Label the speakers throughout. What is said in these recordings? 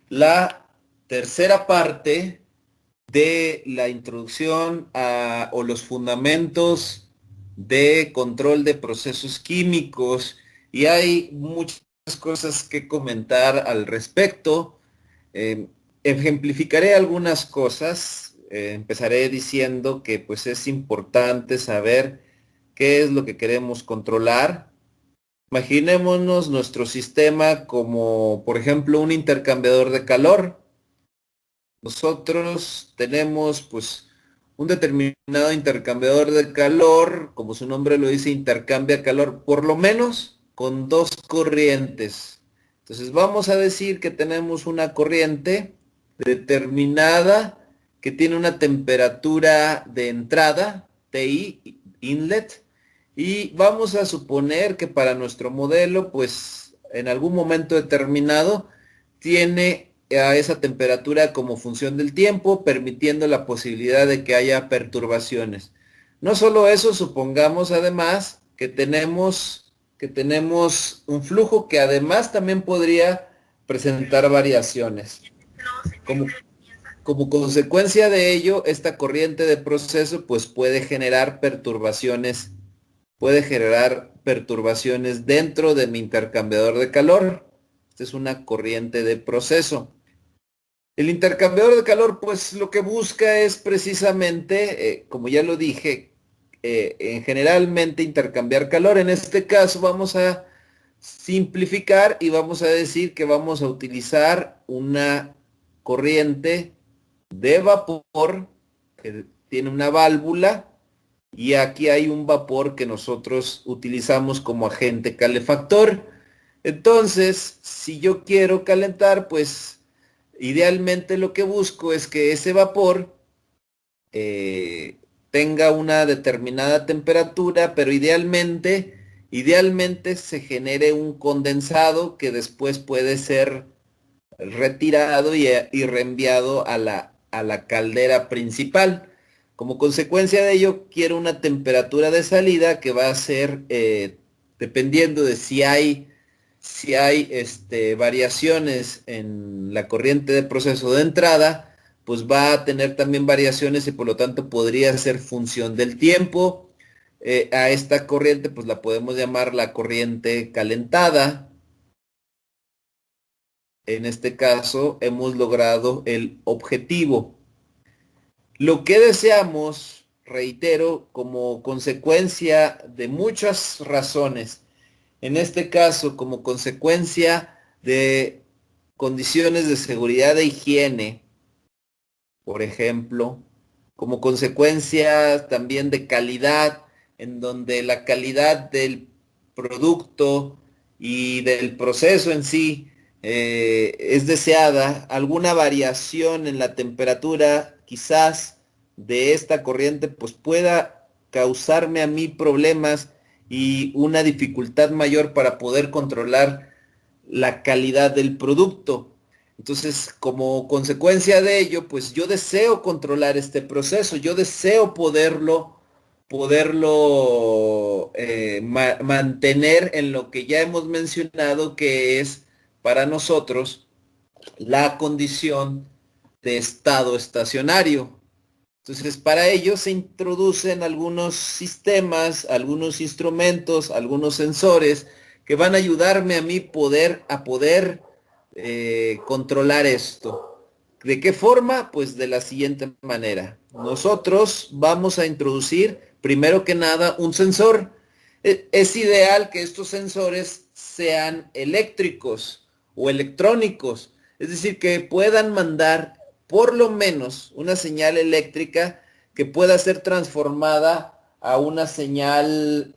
Speaker 1: la tercera parte de la introducción o los fundamentos de control de procesos químicos, y hay muchas cosas que comentar al respecto. Ejemplificaré algunas cosas. Empezaré diciendo que pues es importante saber qué es lo que queremos controlar. Imaginémonos nuestro sistema como, por ejemplo, un intercambiador de calor. Nosotros tenemos pues un determinado intercambiador de calor, como su nombre lo dice, intercambia calor por lo menos con dos corrientes. Entonces vamos a decir que tenemos una corriente determinada que tiene una temperatura de entrada, TI, inlet, y vamos a suponer que para nuestro modelo, pues en algún momento determinado, tiene a esa temperatura como función del tiempo, permitiendo la posibilidad de que haya perturbaciones. No solo eso, supongamos además que tenemos un flujo que además también podría presentar variaciones. Como, como consecuencia de ello, esta corriente de proceso pues puede generar perturbaciones dentro de mi intercambiador de calor. Esta es una corriente de proceso. El intercambiador de calor, pues lo que busca es precisamente, como ya lo dije, generalmente intercambiar calor. En este caso vamos a simplificar y vamos a decir que vamos a utilizar una corriente de vapor que tiene una válvula, y aquí hay un vapor que nosotros utilizamos como agente calefactor. Entonces, si yo quiero calentar, pues idealmente lo que busco es que ese vapor tenga una determinada temperatura, pero idealmente se genere un condensado que después puede ser retirado y reenviado a la caldera principal. Como consecuencia de ello, quiero una temperatura de salida que va a ser, dependiendo de si hay variaciones en la corriente de proceso de entrada, pues va a tener también variaciones y por lo tanto podría ser función del tiempo. A esta corriente pues la podemos llamar la corriente calentada. En este caso hemos logrado el objetivo. Lo que deseamos, reitero, como consecuencia de muchas razones, en este caso como consecuencia de condiciones de seguridad e higiene, por ejemplo, como consecuencia también de calidad, en donde la calidad del producto y del proceso en sí es deseada, alguna variación en la temperatura quizás de esta corriente pues pueda causarme a mí problemas y una dificultad mayor para poder controlar la calidad del producto. Entonces, como consecuencia de ello, pues yo deseo controlar este proceso, yo deseo poderlo mantener en lo que ya hemos mencionado, que es para nosotros la condición de estado estacionario. Entonces, para ello se introducen algunos sistemas, algunos instrumentos, algunos sensores que van a ayudarme a mí a poder controlar esto. ¿De qué forma? Pues de la siguiente manera. Nosotros vamos a introducir, primero que nada, un sensor. Es ideal que estos sensores sean eléctricos o electrónicos, es decir, que puedan mandar por lo menos una señal eléctrica que pueda ser transformada a una señal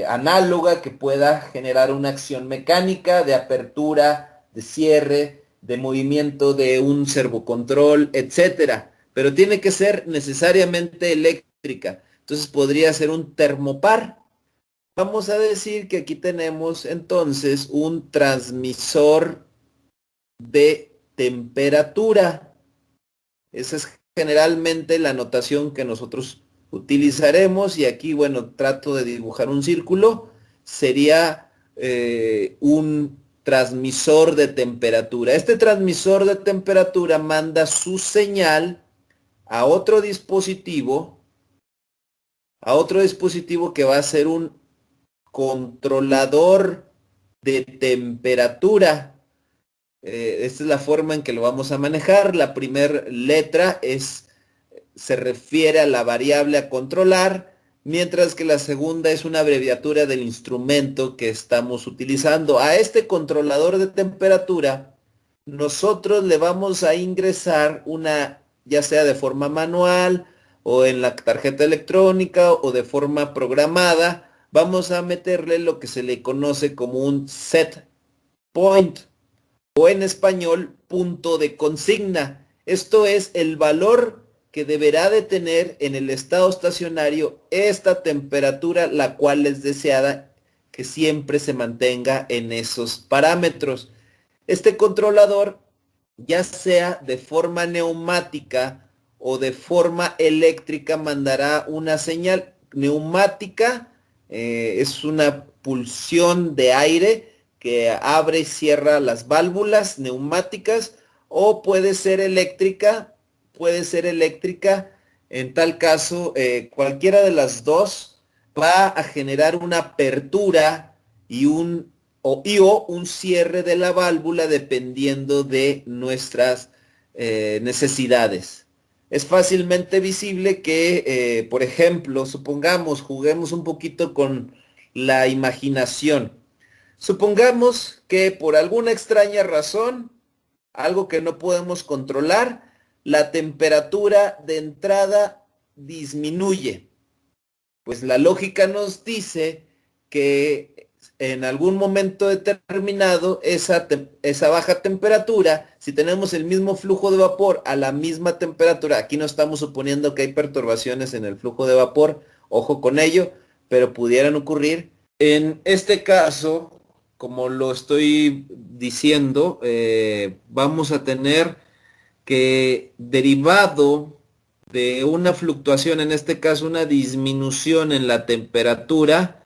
Speaker 1: análoga que pueda generar una acción mecánica de apertura, de cierre, de movimiento de un servocontrol, etcétera. Pero tiene que ser necesariamente eléctrica. Entonces podría ser un termopar. Vamos a decir que aquí tenemos entonces un transmisor de temperatura. Esa es generalmente la notación que nosotros utilizaremos, y aquí, bueno, trato de dibujar un círculo. Sería transmisor de temperatura. Este transmisor de temperatura manda su señal a otro dispositivo que va a ser un controlador de temperatura. Esta es la forma en que lo vamos a manejar. La primera letra se refiere a la variable a controlar, mientras que la segunda es una abreviatura del instrumento que estamos utilizando. A este controlador de temperatura, nosotros le vamos a ingresar ya sea de forma manual o en la tarjeta electrónica o de forma programada, vamos a meterle lo que se le conoce como un set point, o en español, punto de consigna. Esto es el valor que deberá de tener en el estado estacionario esta temperatura, la cual es deseada que siempre se mantenga en esos parámetros. Este controlador, ya sea de forma neumática o de forma eléctrica, mandará una señal. Neumática es una pulsión de aire que abre y cierra las válvulas neumáticas, o puede ser eléctrica. En tal caso, cualquiera de las dos va a generar una apertura y un cierre de la válvula dependiendo de nuestras necesidades. Es fácilmente visible que, por ejemplo, supongamos, juguemos un poquito con la imaginación. Supongamos que por alguna extraña razón, algo que no podemos controlar, la temperatura de entrada disminuye. Pues la lógica nos dice que en algún momento determinado esa baja temperatura, si tenemos el mismo flujo de vapor a la misma temperatura, aquí no estamos suponiendo que hay perturbaciones en el flujo de vapor, ojo con ello, pero pudieran ocurrir. En este caso, como lo estoy diciendo, vamos a tener que, derivado de una fluctuación, en este caso una disminución en la temperatura,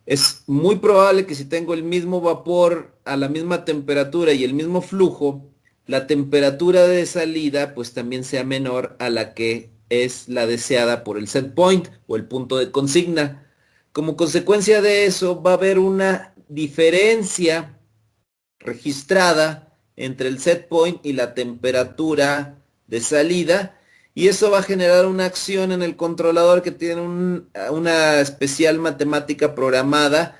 Speaker 1: es muy probable que si tengo el mismo vapor a la misma temperatura y el mismo flujo, la temperatura de salida pues también sea menor a la que es la deseada por el set point o el punto de consigna. Como consecuencia de eso va a haber una diferencia registrada entre el set point y la temperatura de salida, y eso va a generar una acción en el controlador que tiene una especial matemática programada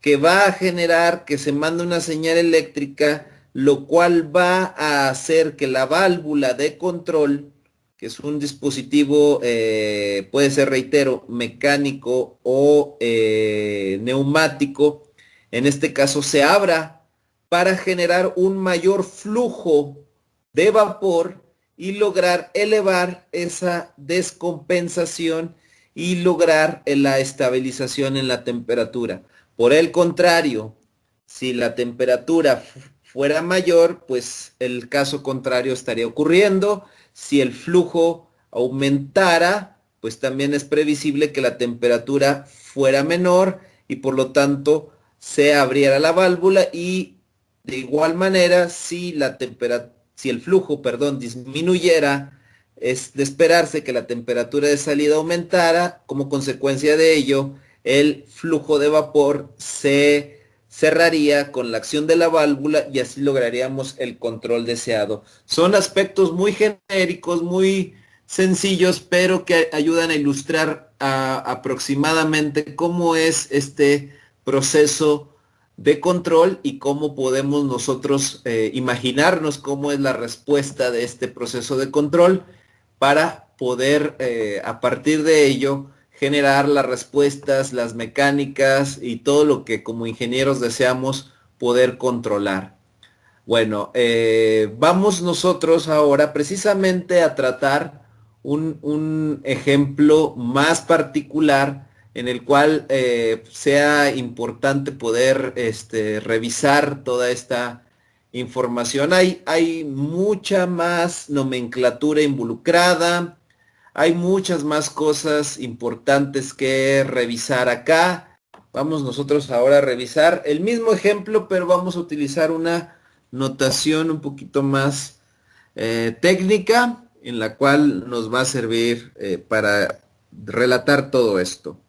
Speaker 1: que va a generar que se mande una señal eléctrica, lo cual va a hacer que la válvula de control, que es un dispositivo, puede ser, reitero, mecánico o neumático, en este caso se abra para generar un mayor flujo de vapor y lograr elevar esa descompensación y lograr la estabilización en la temperatura. Por el contrario, si la temperatura fuera mayor, pues el caso contrario estaría ocurriendo. Si el flujo aumentara, pues también es previsible que la temperatura fuera menor y por lo tanto se abriera la válvula, y de igual manera si el flujo, disminuyera, es de esperarse que la temperatura de salida aumentara. Como consecuencia de ello, el flujo de vapor se cerraría con la acción de la válvula y así lograríamos el control deseado. Son aspectos muy genéricos, muy sencillos, pero que ayudan a ilustrar aproximadamente cómo es este proceso de control y cómo podemos nosotros imaginarnos cómo es la respuesta de este proceso de control para poder a partir de ello generar las respuestas, las mecánicas y todo lo que como ingenieros deseamos poder controlar. Bueno, vamos nosotros ahora precisamente a tratar un ejemplo más particular en el cual sea importante poder revisar toda esta información. Hay mucha más nomenclatura involucrada, hay muchas más cosas importantes que revisar acá. Vamos nosotros ahora a revisar el mismo ejemplo, pero vamos a utilizar una notación un poquito más técnica, en la cual nos va a servir para relatar todo esto.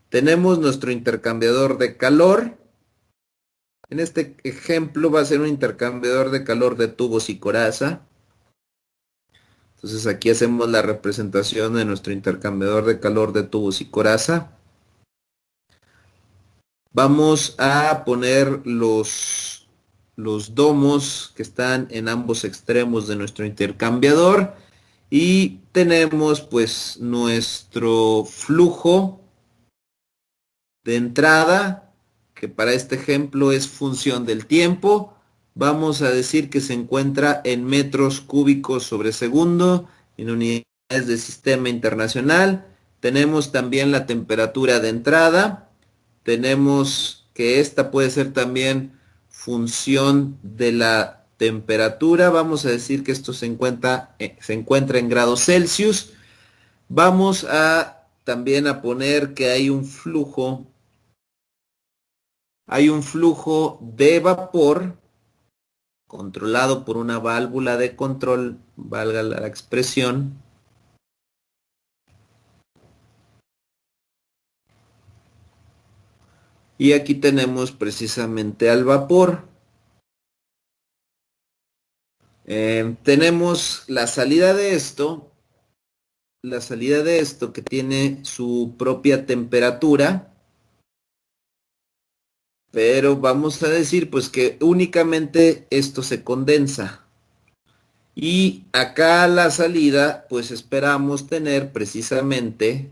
Speaker 1: Tenemos nuestro intercambiador de calor. En este ejemplo va a ser un intercambiador de calor de tubos y coraza. Entonces aquí hacemos la representación de nuestro intercambiador de calor de tubos y coraza. Vamos a poner los domos que están en ambos extremos de nuestro intercambiador y tenemos pues nuestro flujo de entrada, que para este ejemplo es función del tiempo. Vamos a decir que se encuentra en metros cúbicos sobre segundo, en unidades de sistema internacional. Tenemos también la temperatura de entrada. Tenemos que esta puede ser también función de la temperatura. Vamos a decir que esto se encuentra en grados Celsius. Vamos a también a poner que hay un flujo de vapor controlado por una válvula de control, valga la expresión. Y aquí tenemos precisamente al vapor. Tenemos la salida de esto que tiene su propia temperatura. Pero vamos a decir pues que únicamente esto se condensa. Y acá a la salida pues esperamos tener precisamente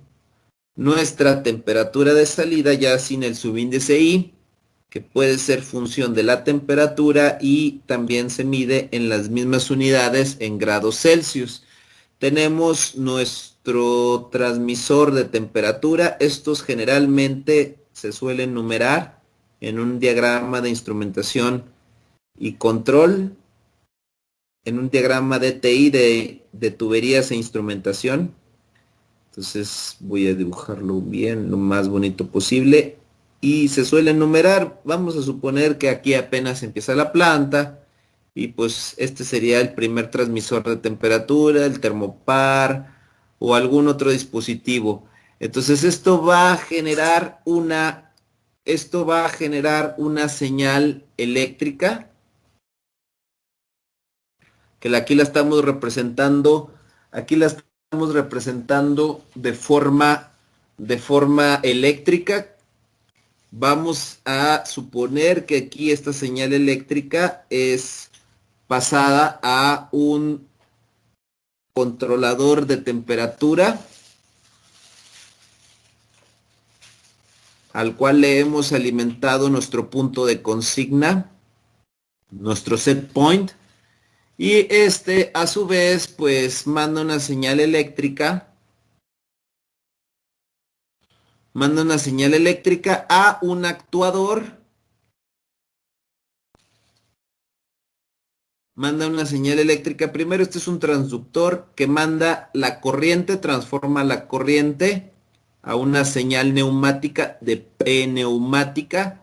Speaker 1: nuestra temperatura de salida ya sin el subíndice I, que puede ser función de la temperatura y también se mide en las mismas unidades en grados Celsius. Tenemos nuestro transmisor de temperatura. Estos generalmente se suelen numerar en un diagrama de instrumentación y control, en un diagrama de TI de tuberías e instrumentación. Entonces voy a dibujarlo bien, lo más bonito posible. Y se suelen numerar, vamos a suponer que aquí apenas empieza la planta. Y pues este sería el primer transmisor de temperatura, el termopar o algún otro dispositivo. Entonces esto va a generar una señal eléctrica, que aquí la estamos representando, de forma eléctrica. Vamos a suponer que aquí esta señal eléctrica es pasada a un controlador de temperatura, al cual le hemos alimentado nuestro punto de consigna, nuestro set point, y este a su vez pues manda una señal eléctrica a un actuador, manda una señal eléctrica. Primero, este es un transductor que manda la corriente, transforma la corriente a una señal neumática de pneumática,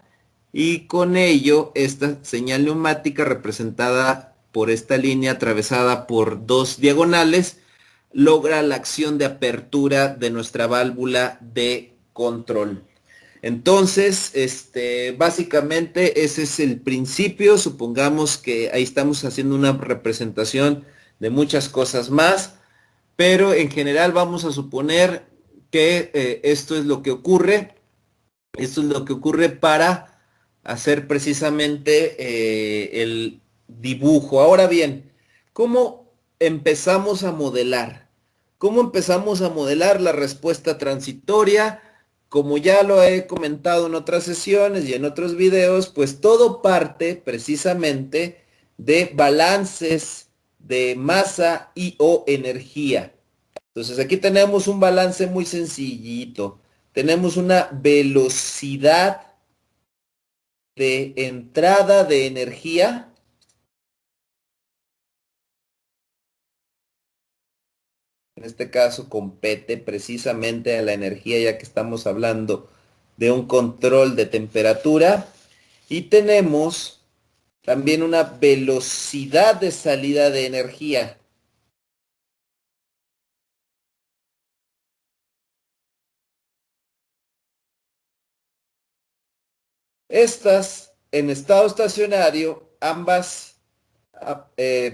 Speaker 1: y con ello esta señal neumática, representada por esta línea atravesada por dos diagonales, logra la acción de apertura de nuestra válvula de control. Entonces, básicamente ese es el principio. Supongamos que ahí estamos haciendo una representación de muchas cosas más, pero en general vamos a suponer que esto es lo que ocurre. Esto es lo que ocurre para hacer precisamente el dibujo. Ahora bien, ¿cómo empezamos a modelar? ¿Cómo empezamos a modelar la respuesta transitoria? Como ya lo he comentado en otras sesiones y en otros videos, pues todo parte precisamente de balances de masa y o energía. Entonces aquí tenemos un balance muy sencillito. Tenemos una velocidad de entrada de energía, en este caso compete precisamente a la energía, ya que estamos hablando de un control de temperatura. Y tenemos también una velocidad de salida de energía. Estas, en estado estacionario, ambas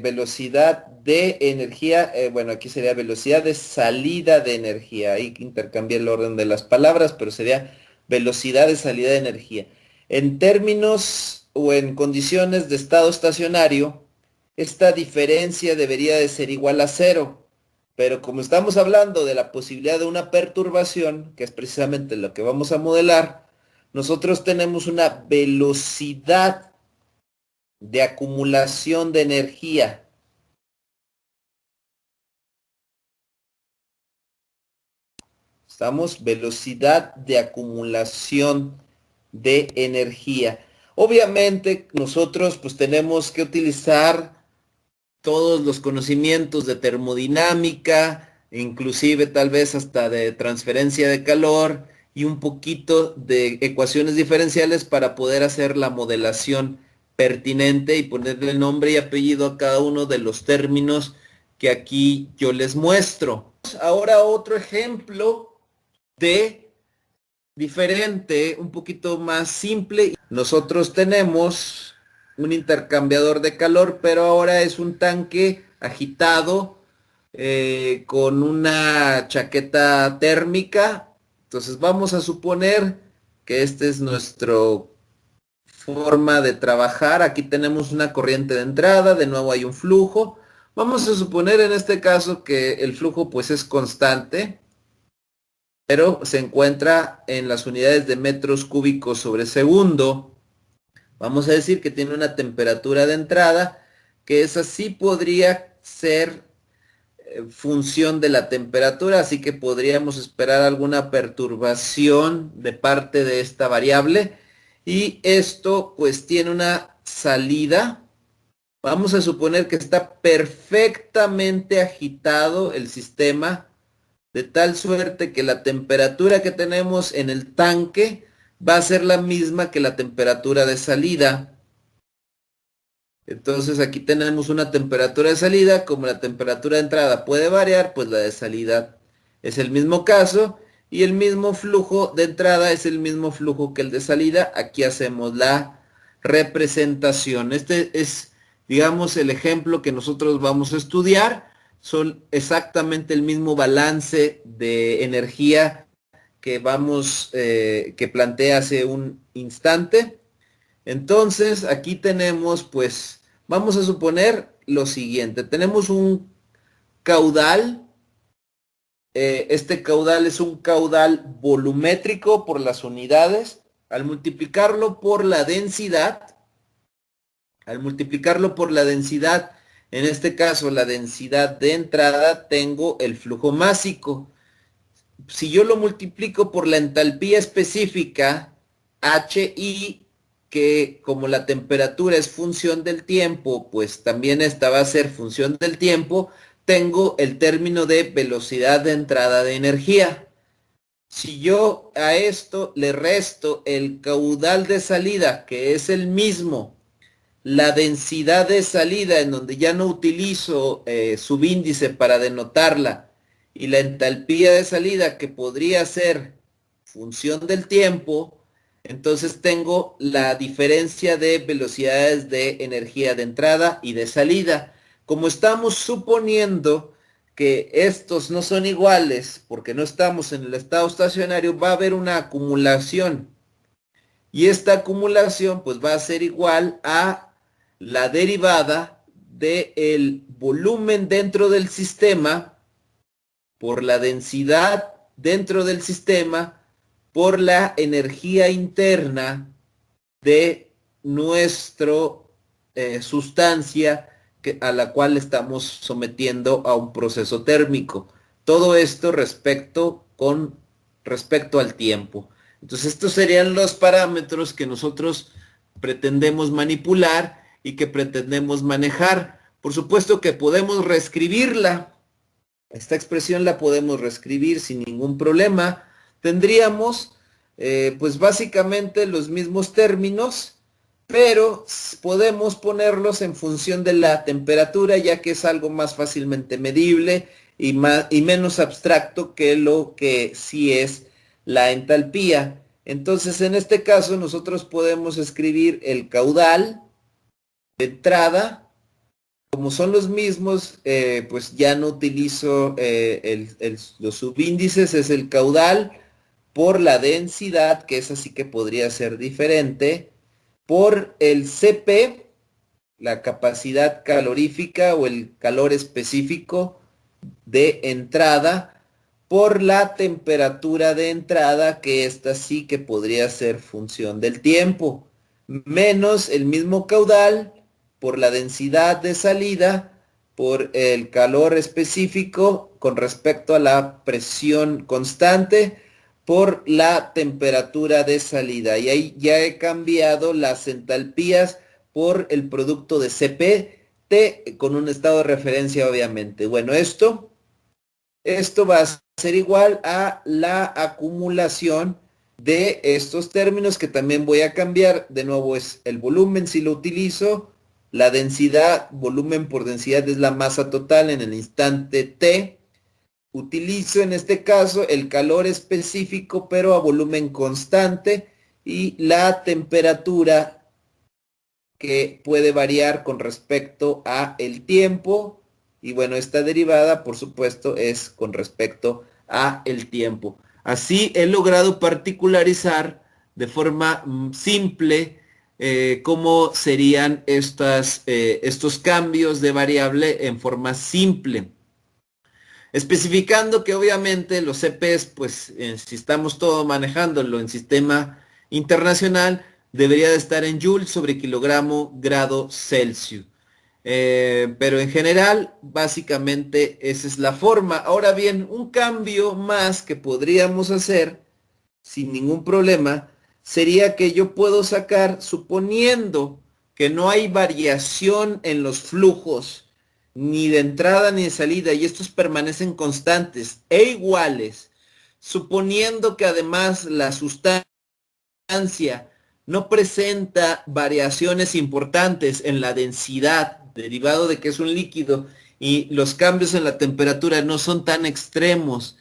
Speaker 1: velocidad de energía, bueno, aquí sería velocidad de salida de energía. Ahí intercambié el orden de las palabras, pero sería velocidad de salida de energía. En términos o en condiciones de estado estacionario, esta diferencia debería de ser igual a cero. Pero como estamos hablando de la posibilidad de una perturbación, que es precisamente lo que vamos a modelar, nosotros tenemos una velocidad de acumulación de energía. Estamos, velocidad de acumulación de energía. Obviamente nosotros pues tenemos que utilizar todos los conocimientos de termodinámica, inclusive tal vez hasta de transferencia de calor y un poquito de ecuaciones diferenciales para poder hacer la modelación pertinente y ponerle nombre y apellido a cada uno de los términos que aquí yo les muestro. Ahora otro ejemplo de diferente, un poquito más simple. Nosotros tenemos un intercambiador de calor, pero ahora es un tanque agitado con una chaqueta térmica. Entonces vamos a suponer que esta es nuestra forma de trabajar. Aquí tenemos una corriente de entrada, de nuevo hay un flujo. Vamos a suponer en este caso que el flujo pues es constante, pero se encuentra en las unidades de metros cúbicos sobre segundo. Vamos a decir que tiene una temperatura de entrada, que esa sí podría ser función de la temperatura, así que podríamos esperar alguna perturbación de parte de esta variable. Y esto pues tiene una salida. Vamos a suponer que está perfectamente agitado el sistema, de tal suerte que la temperatura que tenemos en el tanque va a ser la misma que la temperatura de salida. Entonces aquí tenemos una temperatura de salida, como la temperatura de entrada puede variar, pues la de salida es el mismo caso, y el mismo flujo de entrada es el mismo flujo que el de salida. Aquí hacemos la representación. Este es, digamos, el ejemplo que nosotros vamos a estudiar. Son exactamente el mismo balance de energía que que planteé hace un instante. Entonces, aquí tenemos, pues, vamos a suponer lo siguiente. Tenemos un caudal. Este caudal es un caudal volumétrico por las unidades. Al multiplicarlo por la densidad, en este caso la densidad de entrada, tengo el flujo másico. Si yo lo multiplico por la entalpía específica, HI, que como la temperatura es función del tiempo, pues también esta va a ser función del tiempo, tengo el término de velocidad de entrada de energía. Si yo a esto le resto el caudal de salida, que es el mismo, la densidad de salida, en donde ya no utilizo subíndice para denotarla, y la entalpía de salida, que podría ser función del tiempo, entonces tengo la diferencia de velocidades de energía de entrada y de salida. Como estamos suponiendo que estos no son iguales, porque no estamos en el estado estacionario, va a haber una acumulación. Y esta acumulación pues va a ser igual a la derivada del volumen dentro del sistema por la densidad dentro del sistema por la energía interna de nuestra sustancia a la cual estamos sometiendo a un proceso térmico. Todo esto con respecto al tiempo. Entonces estos serían los parámetros que nosotros pretendemos manipular y que pretendemos manejar. Por supuesto que podemos reescribirla. Esta expresión la podemos reescribir sin ningún problema. Tendríamos pues básicamente los mismos términos, pero podemos ponerlos en función de la temperatura, ya que es algo más fácilmente medible y menos abstracto que lo que sí es la entalpía. Entonces, en este caso, nosotros podemos escribir el caudal de entrada. Como son los mismos, pues ya no utilizo los subíndices, es el caudal por la densidad, que es así que podría ser diferente, por el CP, la capacidad calorífica o el calor específico de entrada, por la temperatura de entrada, que esta sí que podría ser función del tiempo, menos el mismo caudal por la densidad de salida, por el calor específico con respecto a la presión constante, por la temperatura de salida. Y ahí ya he cambiado las entalpías por el producto de CP, con un estado de referencia obviamente. Bueno, esto va a ser igual a la acumulación de estos términos, que también voy a cambiar. De nuevo es el volumen si lo utilizo, la densidad, volumen por densidad es la masa total en el instante t. Utilizo en este caso el calor específico pero a volumen constante, y la temperatura, que puede variar con respecto a el tiempo. Y bueno, esta derivada, por supuesto, es con respecto a el tiempo. Así he logrado particularizar de forma simple cómo serían estos cambios de variable en forma simple. Especificando que obviamente los CPs, pues si estamos todo manejándolo en sistema internacional, debería de estar en Joule sobre kilogramo grado Celsius. Pero en general, básicamente esa es la forma. Ahora bien, un cambio más que podríamos hacer sin ningún problema sería que yo puedo sacar, suponiendo que no hay variación en los flujos, ni de entrada ni de salida, y estos permanecen constantes e iguales, suponiendo que además la sustancia no presenta variaciones importantes en la densidad, derivado de que es un líquido, y los cambios en la temperatura no son tan extremos.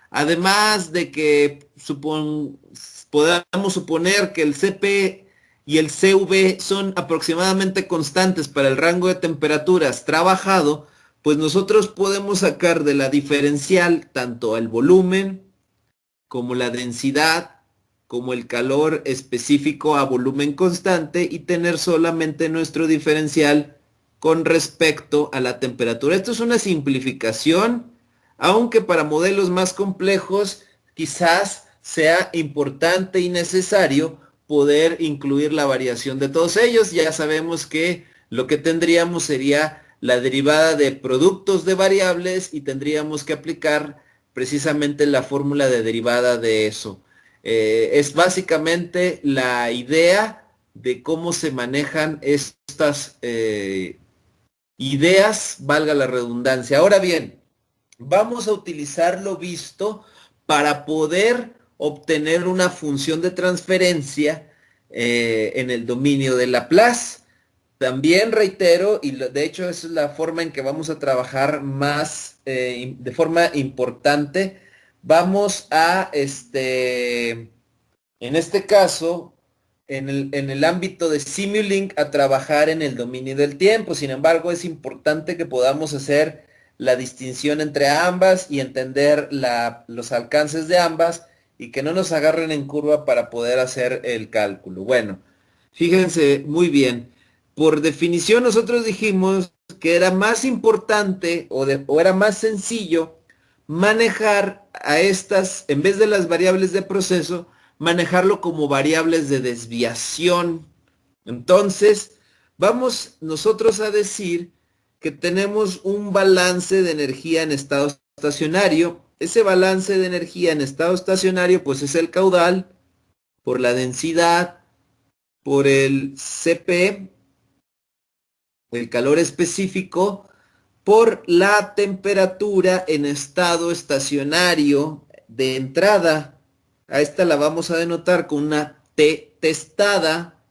Speaker 1: Además de que podamos suponer que el CP y el CV son aproximadamente constantes para el rango de temperaturas trabajado, pues nosotros podemos sacar de la diferencial tanto el volumen como la densidad, como el calor específico a volumen constante, y tener solamente nuestro diferencial con respecto a la temperatura. Esto es una simplificación, aunque para modelos más complejos quizás sea importante y necesario poder incluir la variación de todos ellos. Ya sabemos que lo que tendríamos sería la derivada de productos de variables, y tendríamos que aplicar precisamente la fórmula de derivada de eso. Es básicamente la idea de cómo se manejan estas ideas, valga la redundancia. Ahora bien, vamos a utilizar lo visto para poder obtener una función de transferencia en el dominio de Laplace. También reitero, y de hecho esa es la forma en que vamos a trabajar más de forma importante. Vamos a, en este caso, en el ámbito de Simulink, a trabajar en el dominio del tiempo. Sin embargo, es importante que podamos hacer la distinción entre ambas y entender los alcances de ambas, y que no nos agarren en curva para poder hacer el cálculo. Bueno, fíjense muy bien. Por definición, nosotros dijimos que era más importante o era más sencillo manejar a estas, en vez de las variables de proceso, manejarlo como variables de desviación. Entonces, vamos nosotros a decir que tenemos un balance de energía en estado estacionario. Ese balance de energía en estado estacionario, pues es el caudal por la densidad, por el CP, el calor específico, por la temperatura en estado estacionario de entrada. A esta la vamos a denotar con una T testada,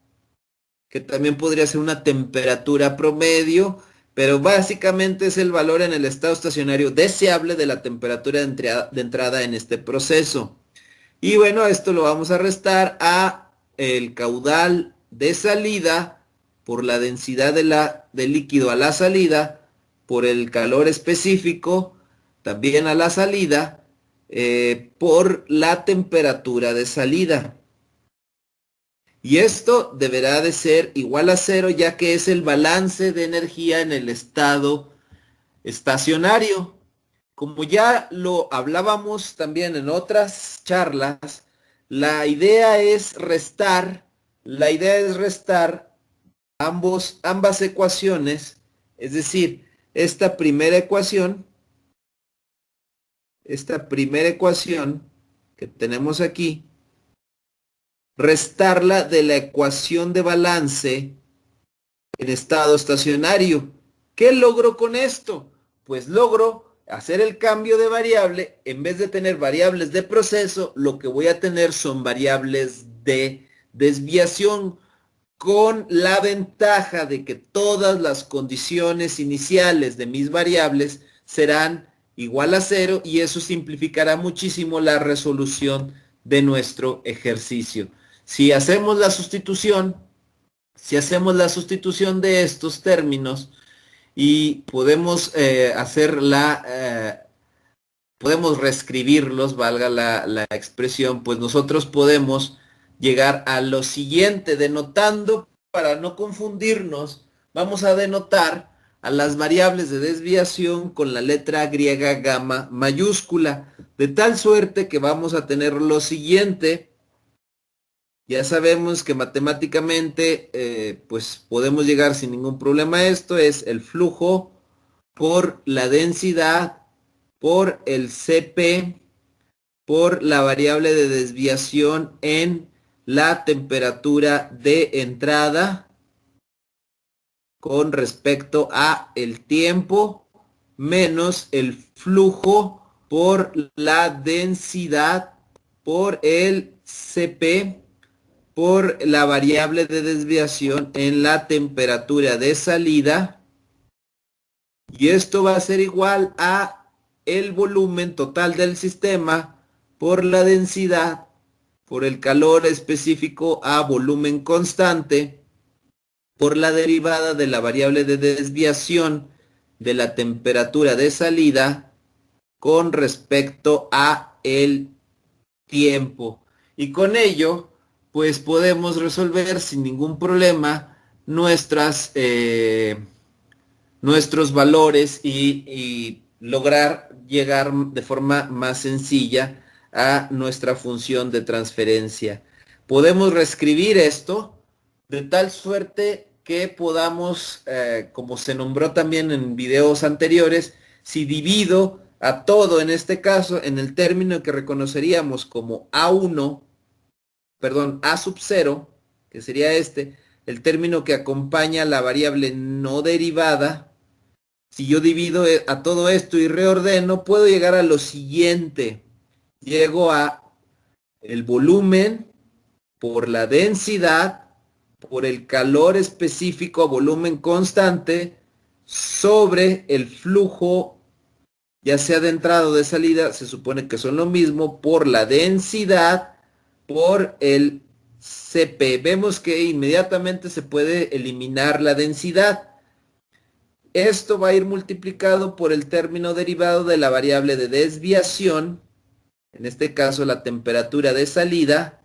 Speaker 1: que también podría ser una temperatura promedio, pero básicamente es el valor en el estado estacionario deseable de la temperatura de entrada en este proceso. Y bueno, esto lo vamos a restar a el caudal de salida por la densidad del líquido a la salida, por el calor específico también a la salida, por la temperatura de salida. Y esto deberá de ser igual a cero, ya que es el balance de energía en el estado estacionario. Como ya lo hablábamos también en otras charlas, la idea es restar ambas ecuaciones, es decir, esta primera ecuación que tenemos aquí, restarla de la ecuación de balance en estado estacionario. ¿Qué logro con esto? Pues logro hacer el cambio de variable. En vez de tener variables de proceso, lo que voy a tener son variables de desviación, con la ventaja de que todas las condiciones iniciales de mis variables serán igual a cero, y eso simplificará muchísimo la resolución de nuestro ejercicio. Si hacemos la sustitución, de estos términos y podemos podemos reescribirlos, valga la expresión, pues nosotros podemos llegar a lo siguiente, denotando, para no confundirnos, vamos a denotar a las variables de desviación con la letra griega gamma mayúscula, de tal suerte que vamos a tener lo siguiente. Ya sabemos que matemáticamente pues podemos llegar sin ningún problema a esto. Es el flujo por la densidad por el Cp por la variable de desviación en la temperatura de entrada con respecto a el tiempo, menos el flujo por la densidad por el Cp por la variable de desviación en la temperatura de salida, y esto va a ser igual a el volumen total del sistema por la densidad por el calor específico a volumen constante por la derivada de la variable de desviación de la temperatura de salida con respecto a el tiempo. Y con ello pues podemos resolver sin ningún problema nuestros valores y lograr llegar de forma más sencilla a nuestra función de transferencia. Podemos reescribir esto de tal suerte que podamos, como se nombró también en videos anteriores, si divido a todo, en este caso, en el término que reconoceríamos como A1, perdón, A sub 0, que sería el término que acompaña la variable no derivada. Si yo divido a todo esto y reordeno, puedo llegar a lo siguiente. Llego a el volumen por la densidad, por el calor específico a volumen constante, sobre el flujo, ya sea de entrada o de salida, se supone que son lo mismo, por la densidad, por el Cp. Vemos que inmediatamente se puede eliminar la densidad. Esto va a ir multiplicado por el término derivado de la variable de desviación, en este caso la temperatura de salida,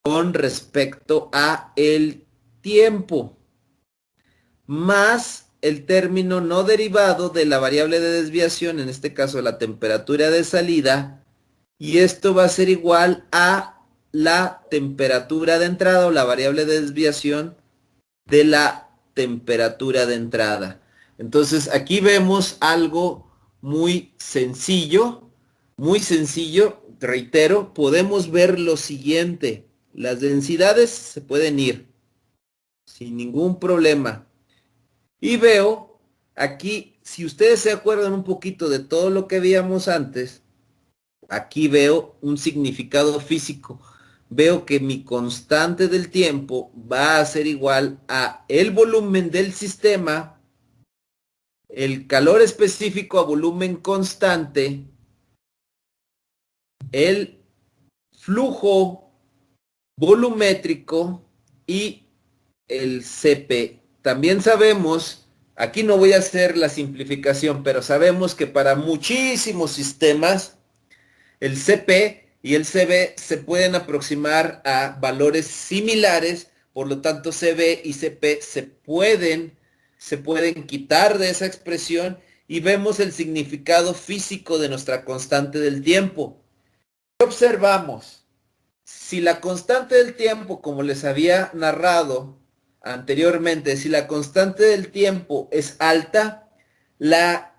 Speaker 1: con respecto a el tiempo, más el término no derivado de la variable de desviación, en este caso la temperatura de salida, y esto va a ser igual a la temperatura de entrada o la variable de desviación de la temperatura de entrada. Entonces aquí vemos algo muy sencillo, reitero, podemos ver lo siguiente: las densidades se pueden ir sin ningún problema. Y veo aquí, si ustedes se acuerdan un poquito de todo lo que veíamos antes, aquí veo un significado físico. Veo que mi constante del tiempo va a ser igual a el volumen del sistema, el calor específico a volumen constante, el flujo volumétrico y el CP. También sabemos, aquí no voy a hacer la simplificación, pero sabemos que para muchísimos sistemas el CP y el CB se pueden aproximar a valores similares, por lo tanto CB y CP se pueden quitar de esa expresión y vemos el significado físico de nuestra constante del tiempo. ¿Qué observamos? Si la constante del tiempo, como les había narrado anteriormente, si la constante del tiempo es alta, la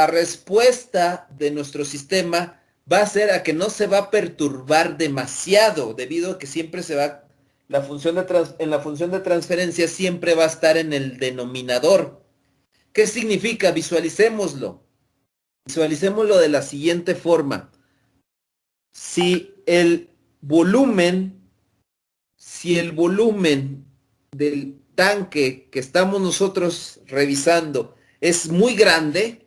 Speaker 1: respuesta de nuestro sistema va a ser a que no se va a perturbar demasiado, debido a que siempre se va, en la función de transferencia siempre va a estar en el denominador. ¿Qué significa? Visualicémoslo. Visualicémoslo de la siguiente forma. Si el volumen del tanque que estamos nosotros revisando es muy grande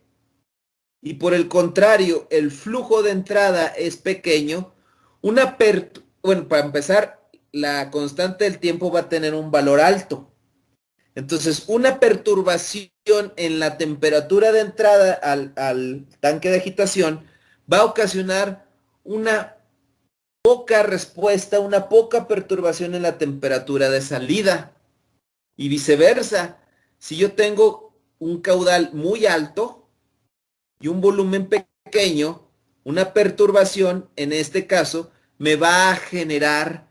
Speaker 1: y por el contrario el flujo de entrada es pequeño, bueno, para empezar, la constante del tiempo va a tener un valor alto. Entonces, una perturbación en la temperatura de entrada al tanque de agitación va a ocasionar una poca respuesta, una poca perturbación en la temperatura de salida. Y viceversa, si yo tengo un caudal muy alto y un volumen pequeño, una perturbación en este caso me va a generar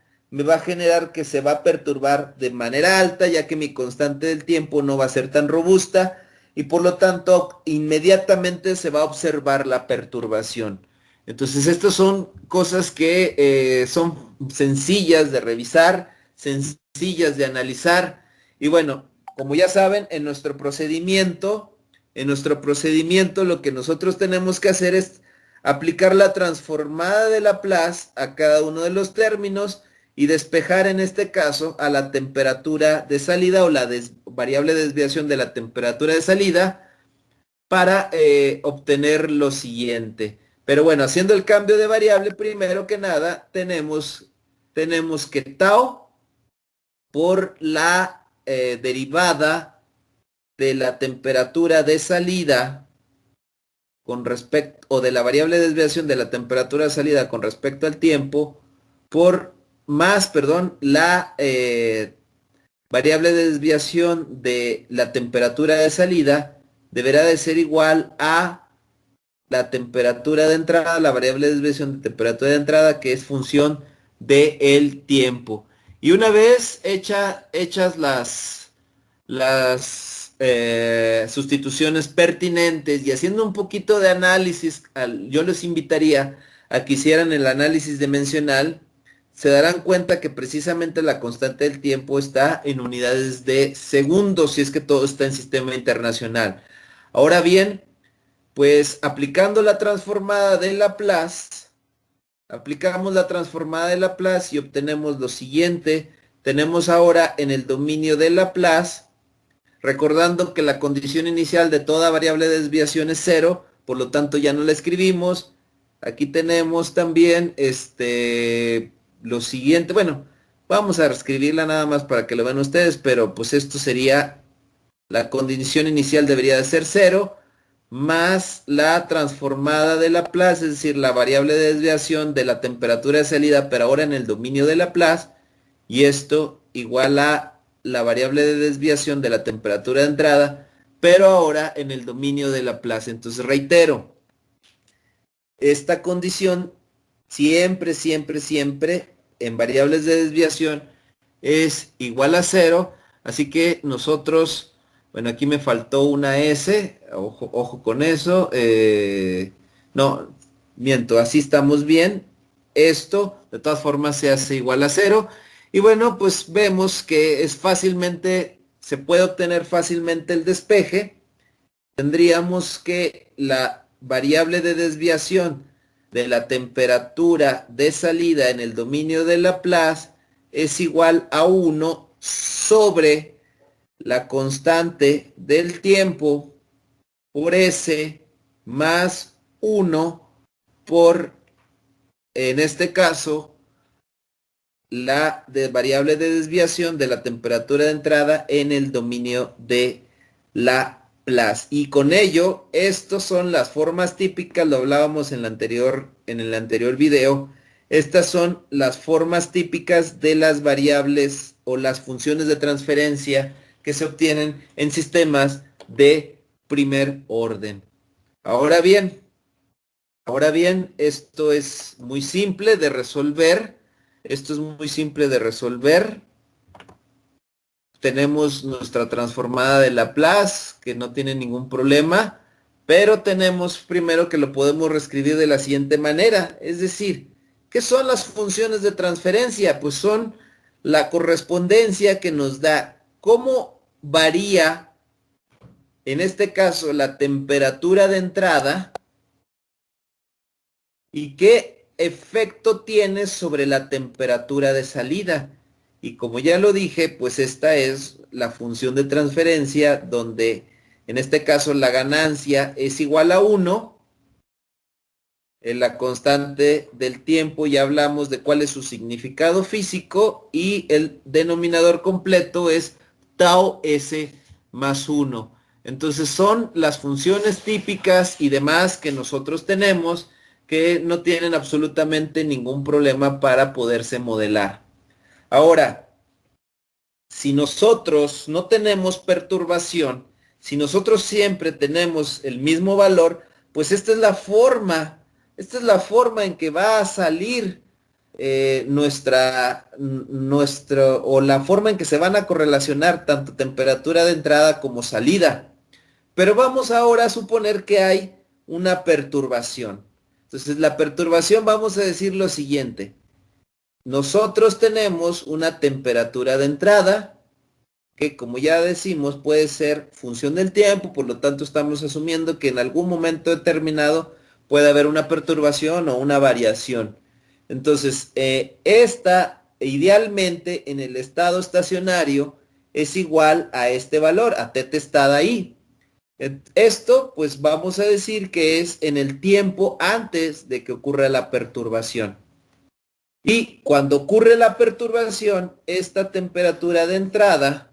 Speaker 1: que se va a perturbar de manera alta, ya que mi constante del tiempo no va a ser tan robusta y por lo tanto inmediatamente se va a observar la perturbación. Entonces estas son cosas que son sencillas de revisar, sencillas de analizar y bueno, como ya saben, en nuestro procedimiento lo que nosotros tenemos que hacer es aplicar la transformada de Laplace a cada uno de los términos y despejar en este caso a la temperatura de salida o la variable de desviación de la temperatura de salida para obtener lo siguiente. Pero bueno, haciendo el cambio de variable, primero que nada, tenemos que tau por la derivada de la temperatura de salida con respecto, o de la variable de desviación de la temperatura de salida con respecto al tiempo, la variable de desviación de la temperatura de salida deberá de ser igual a la temperatura de entrada, la variable de desviación de temperatura de entrada, que es función del tiempo. Y una vez hechas las sustituciones pertinentes y haciendo un poquito de análisis, yo les invitaría a que hicieran el análisis dimensional. Se darán cuenta que precisamente la constante del tiempo está en unidades de segundos, si es que todo está en sistema internacional. Ahora bien, pues aplicando la transformada de Laplace, aplicamos la transformada de Laplace y obtenemos lo siguiente. Tenemos ahora en el dominio de Laplace, recordando que la condición inicial de toda variable de desviación es 0, por lo tanto ya no la escribimos. Aquí tenemos también lo siguiente, bueno, vamos a escribirla nada más para que lo vean ustedes, pero pues esto sería, la condición inicial debería de ser 0, más la transformada de Laplace, es decir, la variable de desviación de la temperatura de salida, pero ahora en el dominio de Laplace, y esto igual a la variable de desviación de la temperatura de entrada, pero ahora en el dominio de Laplace. Entonces reitero, esta condición siempre en variables de desviación es igual a 0, así que nosotros, bueno, aquí me faltó una S, ojo con eso, no, miento, así estamos bien, esto de todas formas se hace igual a 0, y bueno, pues vemos que se puede obtener fácilmente el despeje. Tendríamos que la variable de desviación de la temperatura de salida en el dominio de Laplace es igual a 1 sobre la constante del tiempo por S más 1 por, en este caso, la variable de desviación de la temperatura de entrada en el dominio de Laplace. Y con ello, estas son las formas típicas, lo hablábamos en el anterior video. Estas son las formas típicas de las variables o las funciones de transferencia que se obtienen en sistemas de primer orden. Ahora bien, esto es muy simple de resolver. Tenemos nuestra transformada de Laplace, que no tiene ningún problema, pero tenemos primero que lo podemos reescribir de la siguiente manera. Es decir, ¿qué son las funciones de transferencia? Pues son la correspondencia que nos da cómo varía, en este caso, la temperatura de entrada y qué efecto tiene sobre la temperatura de salida. Y como ya lo dije, pues esta es la función de transferencia donde en este caso la ganancia es igual a 1. En la constante del tiempo ya hablamos de cuál es su significado físico y el denominador completo es tau S más 1. Entonces son las funciones típicas y demás que nosotros tenemos que no tienen absolutamente ningún problema para poderse modelar. Ahora, si nosotros no tenemos perturbación, si nosotros siempre tenemos el mismo valor, pues esta es la forma en que va a salir o la forma en que se van a correlacionar tanto temperatura de entrada como salida. Pero vamos ahora a suponer que hay una perturbación. Entonces la perturbación, vamos a decir lo siguiente. Nosotros tenemos una temperatura de entrada que, como ya decimos, puede ser función del tiempo, por lo tanto estamos asumiendo que en algún momento determinado puede haber una perturbación o una variación. Entonces, esta idealmente en el estado estacionario es igual a este valor, a t testada i. Esto, pues vamos a decir que es en el tiempo antes de que ocurra la perturbación. Y cuando ocurre la perturbación, esta temperatura de entrada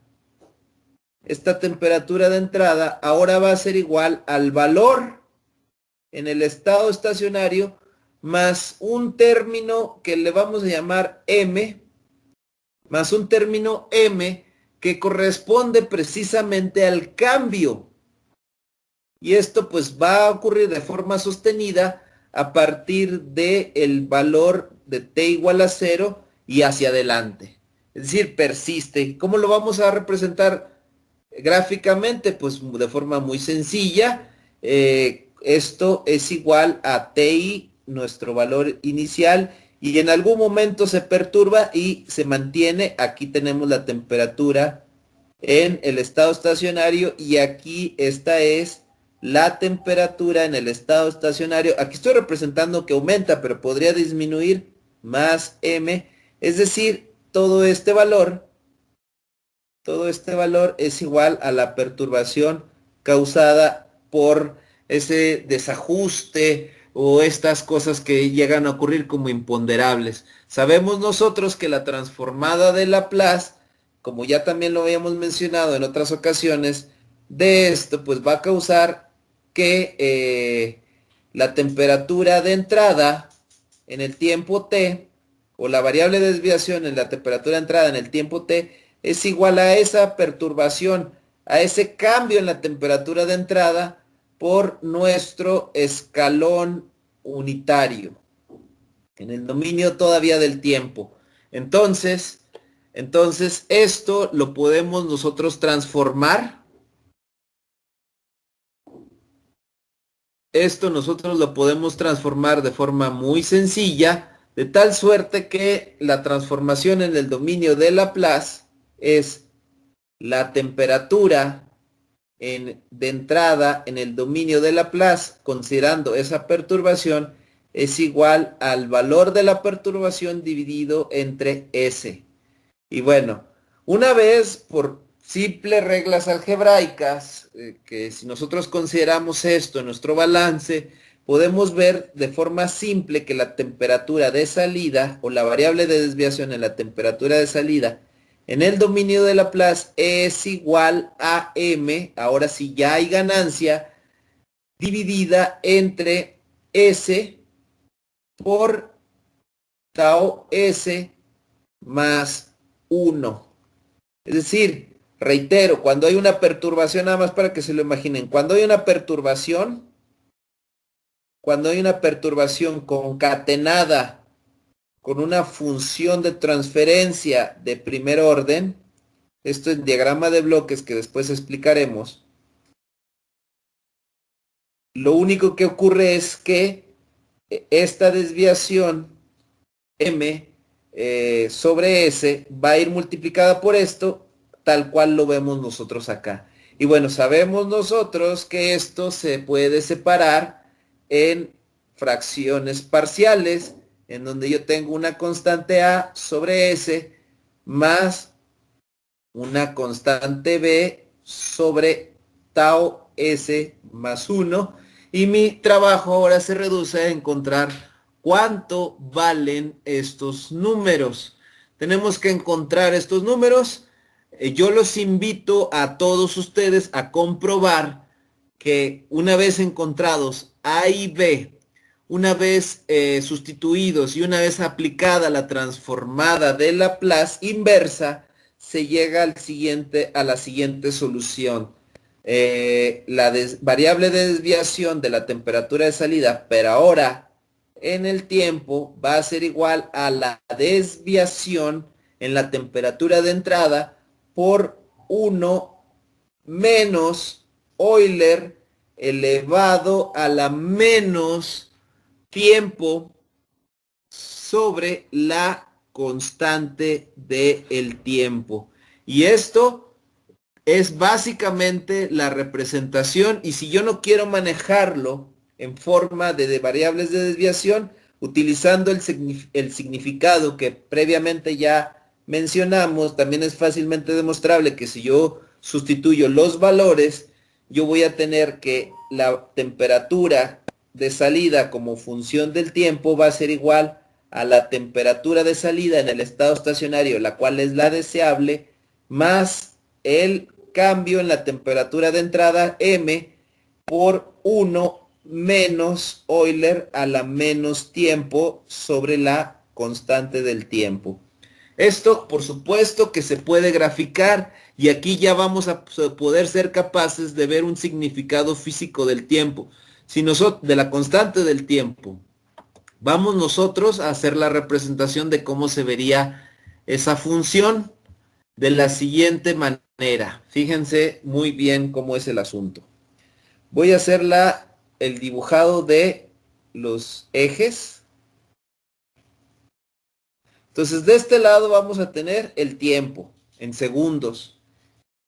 Speaker 1: ahora va a ser igual al valor en el estado estacionario más un término que le vamos a llamar m, más un término m que corresponde precisamente al cambio. Y esto pues va a ocurrir de forma sostenida a partir del valor de t igual a 0 y hacia adelante. Es decir, persiste. ¿Cómo lo vamos a representar gráficamente? Pues de forma muy sencilla. Esto es igual a ti, nuestro valor inicial, y en algún momento se perturba y se mantiene. Aquí tenemos la temperatura en el estado estacionario y aquí esta es la temperatura en el estado estacionario. Aquí estoy representando que aumenta, pero podría disminuir, más m, es decir, todo este valor es igual a la perturbación causada por ese desajuste o estas cosas que llegan a ocurrir como imponderables. Sabemos nosotros que la transformada de Laplace, como ya también lo habíamos mencionado en otras ocasiones, de esto pues va a causar que la temperatura de entrada en el tiempo t, o la variable de desviación en la temperatura de entrada en el tiempo t, es igual a esa perturbación, a ese cambio en la temperatura de entrada por nuestro escalón unitario, en el dominio todavía del tiempo. Entonces esto lo podemos nosotros transformar. Esto nosotros lo podemos transformar de forma muy sencilla, de tal suerte que la transformación en el dominio de Laplace es la temperatura de entrada en el dominio de Laplace, considerando esa perturbación, es igual al valor de la perturbación dividido entre S. Y bueno, una vez por simples reglas algebraicas, que si nosotros consideramos esto en nuestro balance, podemos ver de forma simple que la temperatura de salida o la variable de desviación en la temperatura de salida en el dominio de Laplace es igual a m, ahora sí ya hay ganancia, dividida entre S por tau S más 1. Es decir, reitero, cuando hay una perturbación, nada más para que se lo imaginen, cuando hay una perturbación concatenada con una función de transferencia de primer orden, esto es diagrama de bloques que después explicaremos, lo único que ocurre es que esta desviación m sobre s va a ir multiplicada por esto, tal cual lo vemos nosotros acá. Y bueno, sabemos nosotros que esto se puede separar en fracciones parciales, en donde yo tengo una constante a sobre s más una constante b sobre tau s más 1, y mi trabajo ahora se reduce a encontrar cuánto valen estos números. Tenemos que encontrar estos números. Yo los invito a todos ustedes a comprobar que una vez encontrados A y B, una vez sustituidos y una vez aplicada la transformada de Laplace inversa, se llega a la siguiente solución. La variable de desviación de la temperatura de salida, pero ahora en el tiempo, va a ser igual a la desviación en la temperatura de entrada por 1 menos Euler elevado a la menos tiempo sobre la constante del tiempo. Y esto es básicamente la representación, y si yo no quiero manejarlo en forma de variables de desviación, utilizando el significado que previamente ya mencionamos, también es fácilmente demostrable que si yo sustituyo los valores, yo voy a tener que la temperatura de salida como función del tiempo va a ser igual a la temperatura de salida en el estado estacionario, la cual es la deseable, más el cambio en la temperatura de entrada m por 1 menos Euler a la menos tiempo sobre la constante del tiempo. Esto, por supuesto, que se puede graficar, y aquí ya vamos a poder ser capaces de ver un significado físico del tiempo, de la constante del tiempo. Vamos nosotros a hacer la representación de cómo se vería esa función de la siguiente manera. Fíjense muy bien cómo es el asunto. Voy a hacer el dibujado de los ejes. Entonces, de este lado vamos a tener el tiempo en segundos.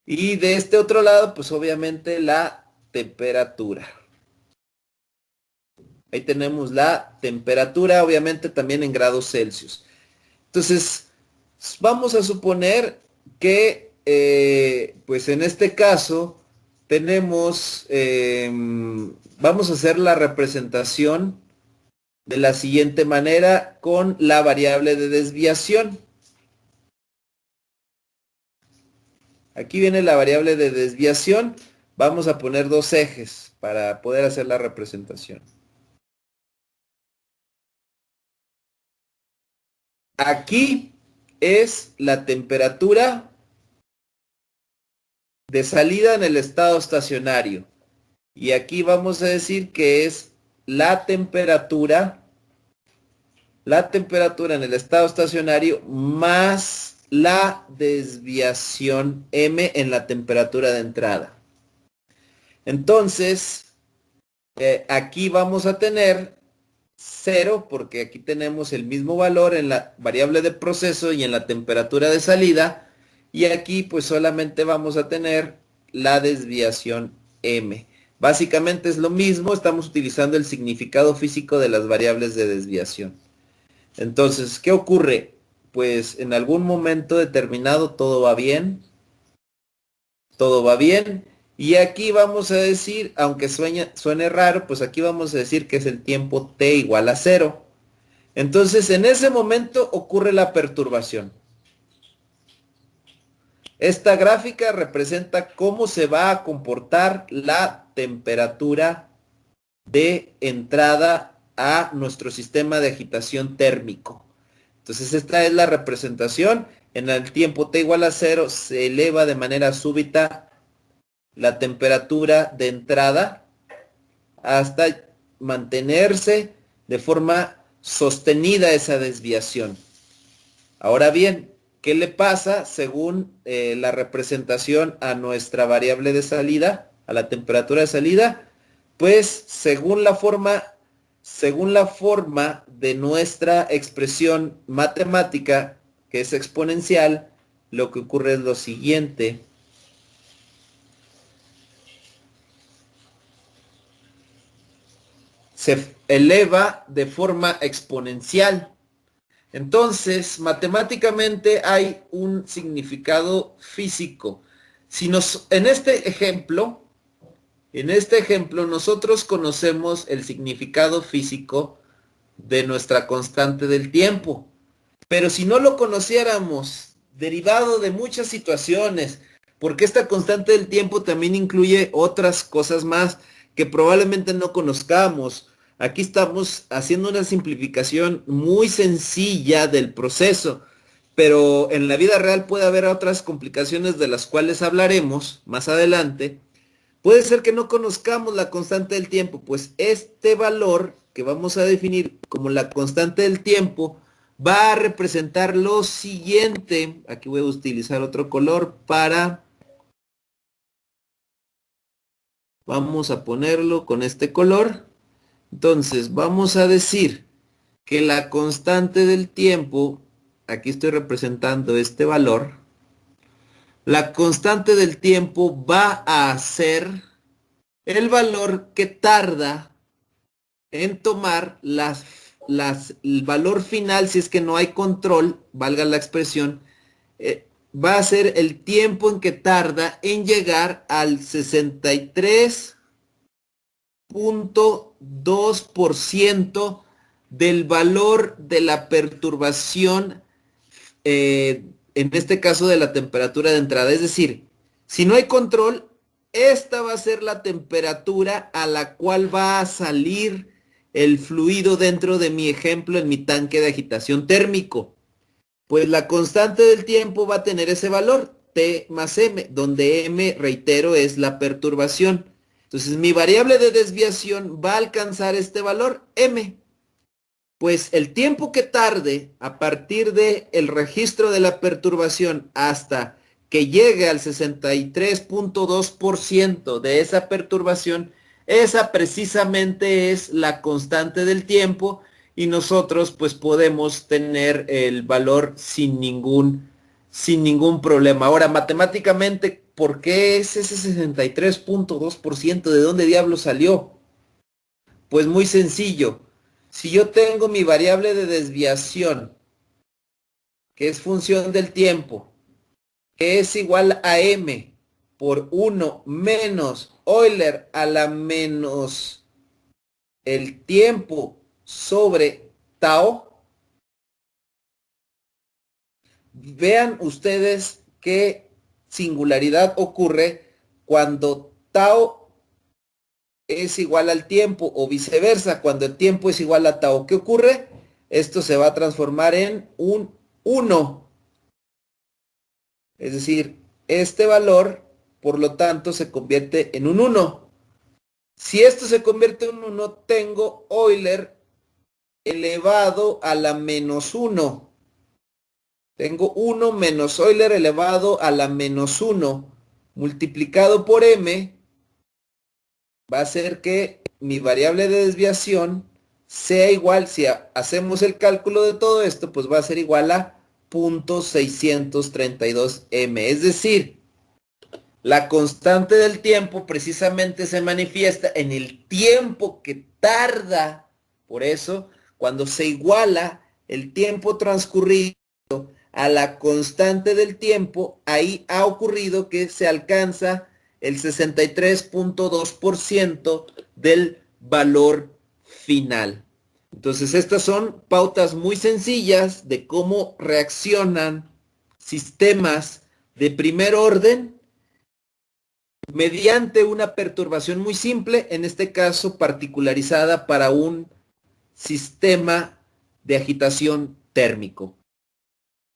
Speaker 1: Y de este otro lado, pues obviamente la temperatura. Ahí tenemos la temperatura, obviamente también en grados Celsius. Entonces, vamos a suponer que, pues en este caso, tenemos, vamos a hacer la representación de la siguiente manera con la variable de desviación. Aquí viene la variable de desviación. Vamos a poner dos ejes para poder hacer la representación. Aquí es la temperatura de salida en el estado estacionario. Y aquí vamos a decir que es la temperatura en el estado estacionario más la desviación m en la temperatura de entrada. Entonces, aquí vamos a tener 0, porque aquí tenemos el mismo valor en la variable de proceso y en la temperatura de salida, y aquí pues solamente vamos a tener la desviación m. Básicamente es lo mismo, estamos utilizando el significado físico de las variables de desviación. Entonces, ¿qué ocurre? Pues en algún momento determinado todo va bien, y aquí vamos a decir, aunque suene raro, pues aquí vamos a decir que es el tiempo t igual a 0. Entonces, en ese momento ocurre la perturbación. Esta gráfica representa cómo se va a comportar la temperatura de entrada a nuestro sistema de agitación térmico. Entonces esta es la representación. En el tiempo t igual a 0 se eleva de manera súbita la temperatura de entrada hasta mantenerse de forma sostenida esa desviación. Ahora bien, ¿qué le pasa según la representación a nuestra variable de salida, a la temperatura de salida? Pues según la forma de nuestra expresión matemática, que es exponencial, lo que ocurre es lo siguiente. Se eleva de forma exponencial. Entonces, matemáticamente hay un significado físico. En este ejemplo nosotros conocemos el significado físico de nuestra constante del tiempo. Pero si no lo conociéramos, derivado de muchas situaciones, porque esta constante del tiempo también incluye otras cosas más que probablemente no conozcamos. Aquí estamos haciendo una simplificación muy sencilla del proceso, pero en la vida real puede haber otras complicaciones de las cuales hablaremos más adelante. Puede ser que no conozcamos la constante del tiempo, pues este valor que vamos a definir como la constante del tiempo va a representar lo siguiente. Aquí voy a utilizar otro color vamos a ponerlo con este color. Entonces vamos a decir que la constante del tiempo, aquí estoy representando este valor, la constante del tiempo va a ser el valor que tarda en tomar el valor final, si es que no hay control, valga la expresión, va a ser el tiempo en que tarda en llegar al 63.2% del valor de la perturbación, en este caso de la temperatura de entrada. Es decir, si no hay control, esta va a ser la temperatura a la cual va a salir el fluido dentro de mi ejemplo en mi tanque de agitación térmico. Pues la constante del tiempo va a tener ese valor, T más M, donde M, reitero, es la perturbación. Entonces mi variable de desviación va a alcanzar este valor, M. Pues el tiempo que tarde a partir del registro de la perturbación hasta que llegue al 63.2% de esa perturbación, esa precisamente es la constante del tiempo, y nosotros pues podemos tener el valor sin ningún problema. Ahora, matemáticamente, ¿por qué es ese 63.2%? ¿De dónde diablo salió? Pues muy sencillo. Si yo tengo mi variable de desviación, que es función del tiempo, que es igual a m por 1 menos Euler a la menos el tiempo sobre tau, vean ustedes qué singularidad ocurre cuando tau es igual al tiempo, o viceversa, cuando el tiempo es igual a tau. ¿Qué ocurre? Esto se va a transformar en un 1. Es decir, este valor, por lo tanto, se convierte en un 1. Si esto se convierte en un 1, tengo Euler elevado a la menos 1. Tengo 1 menos Euler elevado a la menos 1 multiplicado por m, va a ser que mi variable de desviación sea igual, si hacemos el cálculo de todo esto, pues va a ser igual a 0.632 m. Es decir, La constante del tiempo precisamente se manifiesta en el tiempo que tarda. Por eso, cuando se iguala el tiempo transcurrido a la constante del tiempo, ahí ha ocurrido que se alcanza el 63.2% del valor final. Entonces, estas son pautas muy sencillas de cómo reaccionan sistemas de primer orden mediante una perturbación muy simple, en este caso particularizada para un sistema de agitación térmico.